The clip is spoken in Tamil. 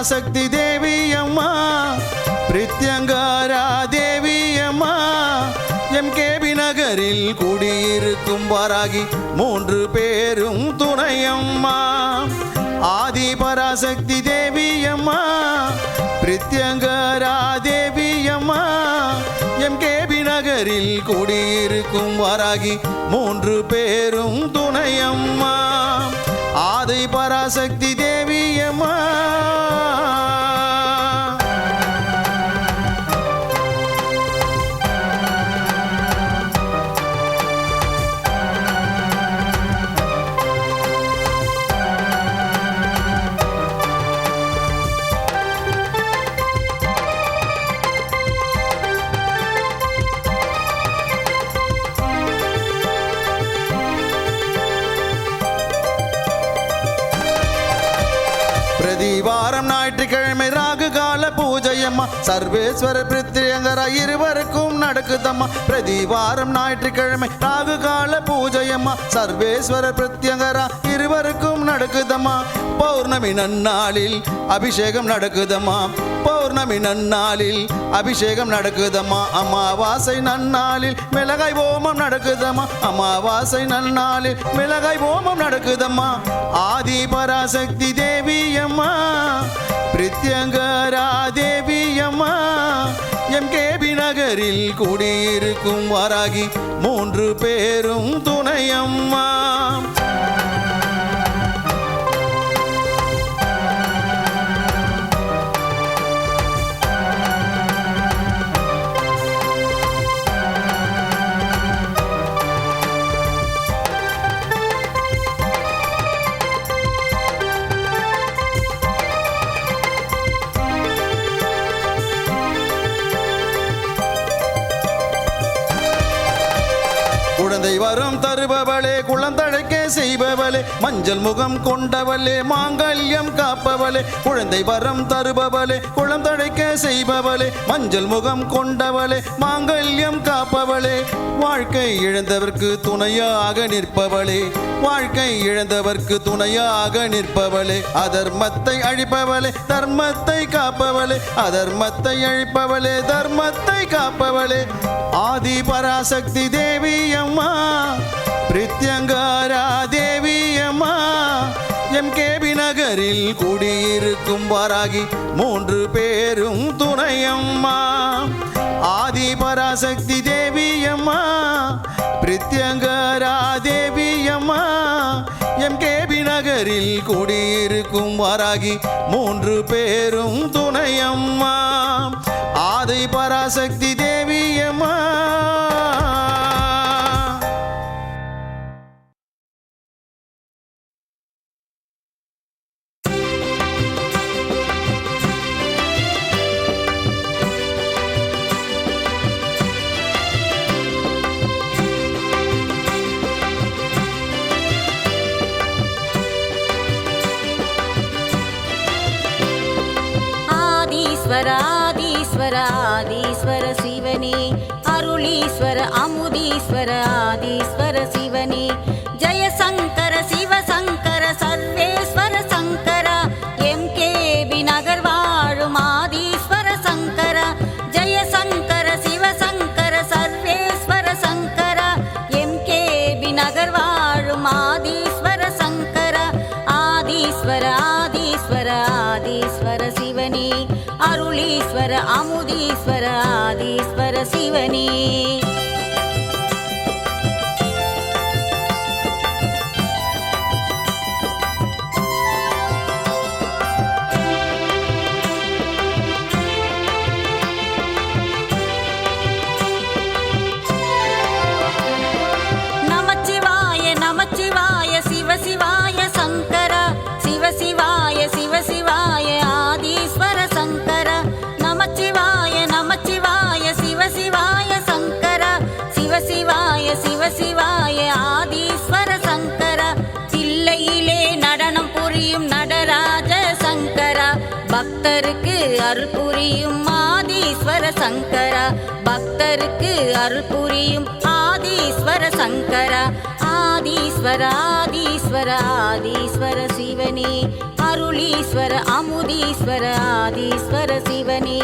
பராசக்தி தேவி அம்மா பிரித்யங்காரா தேவி அம்மா எம்கேபி நகரில் குடியிருக்கும் வாராகி 3 பேரும் துணையம்மா ஆதி பராசக்தி தேவி அம்மா பிரித்யங்காரா தேவி அம்மா எம்கேபி நகரில் குடியிருக்கும் வாராகி 3 பேரும் துணையம்மா ஆதி பராசக்தி தேவி அம்மா வாரம் ஞாயிற்றுக்கிழமை ராகு கால பூஜையம்மா சர்வேஸ்வர பிரித்யங்கரா இருவருக்கும் நடக்குதம்மா பிரதிவாரம் ஞாயிற்றுக்கிழமை ராகு கால பூஜையம்மா சர்வேஸ்வர பிரித்யங்கரா இருவருக்கும் நடக்குதம்மா பௌர்ணமி நன்னாளில் அபிஷேகம் நடக்குதம்மா பௌர்ணமி நன்னாளில் அபிஷேகம் நடக்குதம்மா அமாவாசை நன்னாளில் மிளகாய் ஓமம் நடக்குதம்மா அமாவாசை நன்னாளில் மிளகாய் ஓமம் நடக்குதம்மா ஆதி பராசக்தி தேவி அம்மா பிரித்யங்கரா தேவி அம்மா எம்கேபி நகரில் குடியிருக்கும் வாராகி 3 பேரும் துணையம்மா குழந்தை வரம் தருபவளே குழந்தழைக்க செய்பவளே மஞ்சள் முகம் கொண்டவளே மாங்கல்யம் காப்பவளே குழந்தை வரம் தருபவளே குழந்தழைக்க செய்பவளே மஞ்சள் முகம் கொண்டவளே மாங்கல்யம் காப்பவளே வாழ்க்கை இழந்தவர்க்கு துணையாக நிற்பவளே வாழ்க்கை இழந்தவர்க்கு துணையாக நிற்பவளே அதர்மத்தை அழிப்பவளே தர்மத்தை காப்பவளே அதர்மத்தை அழிப்பவளே தர்மத்தை காப்பவளே ஆதி பராசக்தி தேவி அம்மா பிரித்யங்கரா தேவி அம்மா எம்கேபி நகரில் குடியிருக்கும் வாராகி 3 பேரும் துணையம்மா ஆதி பராசக்தி தேவி அம்மா பிரித்யங்கரா தேவி அம்மா எம்கேபி நகரில் குடியிருக்கும் வாராகி 3 பேரும் துணையம்மா ஆதி பராசக்தி தேவி அம்மா ஆதீஸ்வர ஆதீஸ்வர சிவனே அருளீஸ்வர அமுதீஸ்வர ஆதீஸ்வர சிவனே ஜெயசங்கர சிவசங்கர சர்வேஸ்வர சங்கர எம்கேபி நகர் வாழும் ஆதீஸ்வர சங்கர ஜெயசங்கர சிவசங்கர சர்வேஸ்வர சங்கர எம்கேபி நகர் வாழும் ஆதீஸ்வர சங்கர ஆதீஸ்வர ஆதீஸ்வர ஆதீஸ்வர சிவனே அருளீஸ்வர அமுதீஸ்வர ஆதீஸ்வர சிவனே நமச்சிவாய நமச்சிவாய சிவசிவாய சங்கர சிவசிவாய சிவசிவாய ஆதீஸ்வர சங்கர நமச்சிவாய நமச்சிவாய சிவசிவாய சங்கர சிவசிவாய சிவசிவாய ஆதீஸ்வர சங்கர தில்லையிலே நடனம் புரியும் நடராஜ சங்கர பக்தருக்கு அருள் புரியும் ஆதீஸ்வர சங்கர பக்தருக்கு அருள் புரியும் ஆதீஸ்வர சங்கர ஆதீஸ்வர ஆதீஸ்வர ஆதீஸ்வர சிவனே அருளீஸ்வர அமுதீஸ்வர ஆதீஸ்வர சிவனே